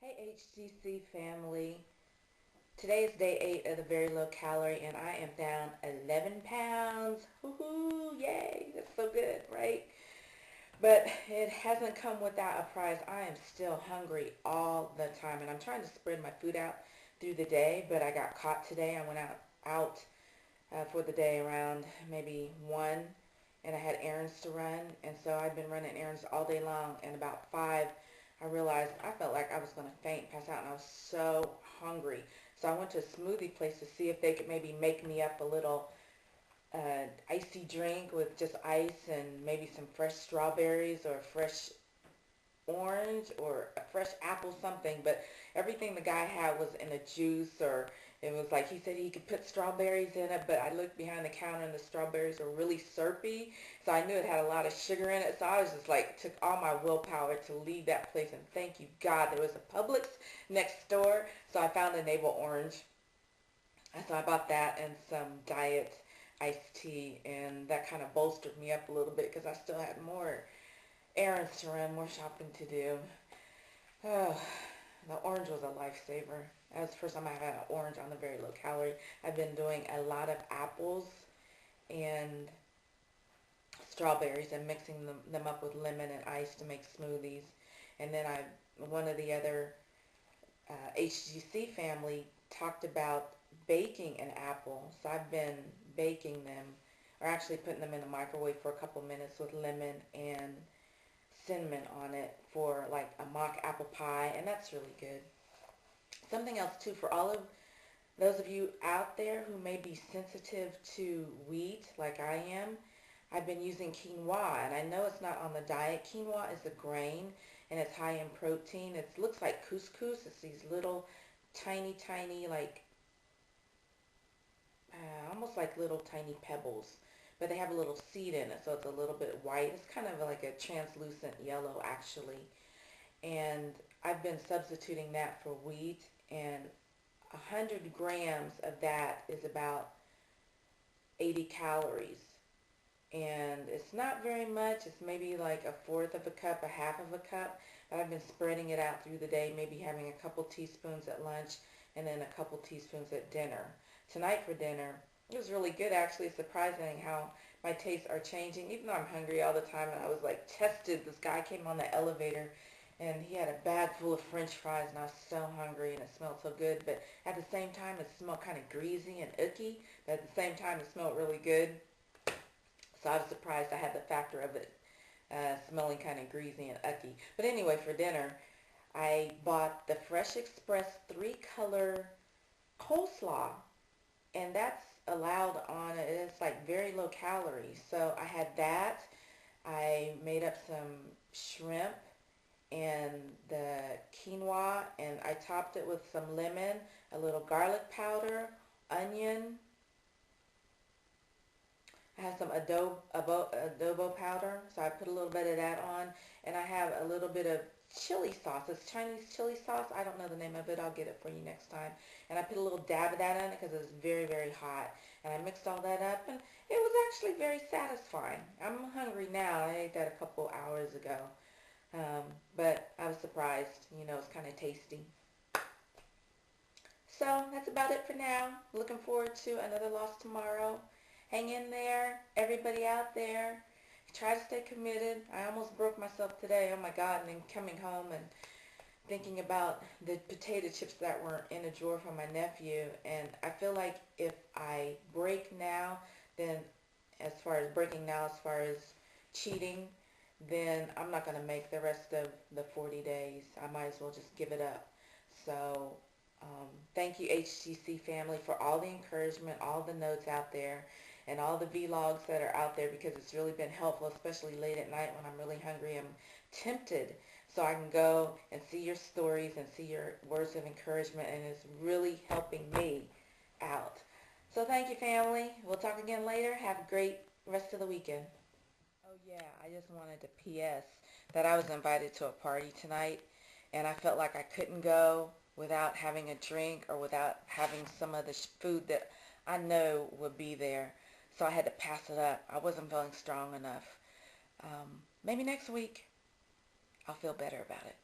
Hey HCG family, today is day 8 of the very low calorie and I am down 11 pounds. Woohoo, yay, that's so good, right? But it hasn't come without a price. I am still hungry all the time and I'm trying to spread my food out through the day, but I got caught today. I went out for the day around maybe 1 and I had errands to run, and so I've been running errands all day long, and about 5 I realized I felt like I was going to faint, pass out, and I was so hungry. So I went to a smoothie place to see if they could maybe make me up a little icy drink with just ice and maybe some fresh strawberries or fresh orange or a fresh apple something, but everything the guy had was in a juice, or it was like he said he could put strawberries in it, but I looked behind the counter and the strawberries were really syrupy, so I knew it had a lot of sugar in it. So I was just like, took all my willpower to leave that place, and thank you God there was a Publix next door, so I found a navel orange. So I bought that and some diet iced tea, and that kind of bolstered me up a little bit because I still had more errands to run, more shopping to do. Oh, the orange was a lifesaver. That was the first time I had an orange on the very low calorie. I've been doing a lot of apples and strawberries and mixing them up with lemon and ice to make smoothies. And then one of the other HGC family talked about baking an apple. So I've been baking them, or actually putting them in the microwave for a couple minutes with lemon and cinnamon on it for like a mock apple pie, and that's really good. Something else too, for all of those of you out there who may be sensitive to wheat like I am, I've been using quinoa, and I know it's not on the diet. Quinoa is a grain and it's high in protein. It looks like couscous. It's these little tiny like almost like little tiny pebbles, but they have a little seed in it, so it's a little bit white. It's kind of like a translucent yellow actually, and I've been substituting that for wheat, and 100 grams of that is about 80 calories, and it's not very much. It's maybe like a fourth of a cup, a half of a cup, but I've been spreading it out through the day, maybe having a couple teaspoons at lunch and then a couple teaspoons at dinner. Tonight for dinner, it was really good actually. It's surprising how my tastes are changing, even though I'm hungry all the time, and I was like tested. This guy came on the elevator and he had a bag full of french fries, and I was so hungry and it smelled so good, but at the same time it smelled kind of greasy and icky, but at the same time it smelled really good. So I was surprised I had the factor of it smelling kind of greasy and icky. But anyway, for dinner, I bought the Fresh Express 3-color coleslaw, and that's allowed on it. It's like very low calories. So I had that. I made up some shrimp and the quinoa, and I topped it with some lemon, a little garlic powder, onion. I have some adobo powder, so I put a little bit of that on, and I have a little bit of chili sauce. It's Chinese chili sauce. I don't know the name of it. I'll get it for you next time. And I put a little dab of that on it because it was very hot. And I mixed all that up, and it was actually very satisfying. I'm hungry now. I ate that a couple hours ago. But I was surprised. You know, it's kind of tasty. So that's about it for now. Looking forward to another loss tomorrow. Hang in there, everybody out there. Try to stay committed. I almost broke myself today, oh my God, and then coming home and thinking about the potato chips that were in a drawer from my nephew. And I feel like if I break now, then as far as cheating, then I'm not going to make the rest of the 40 days. I might as well just give it up. So thank you HCC family for all the encouragement, all the notes out there, and all the vlogs that are out there, because it's really been helpful, especially late at night when I'm really hungry. I'm tempted, so I can go and see your stories and see your words of encouragement, and it's really helping me out. So thank you family. We'll talk again later. Have a great rest of the weekend. Oh yeah, I just wanted to PS that I was invited to a party tonight, and I felt like I couldn't go without having a drink or without having some of the food that I know would be there. So I had to pass it up. I wasn't feeling strong enough. Maybe next week I'll feel better about it.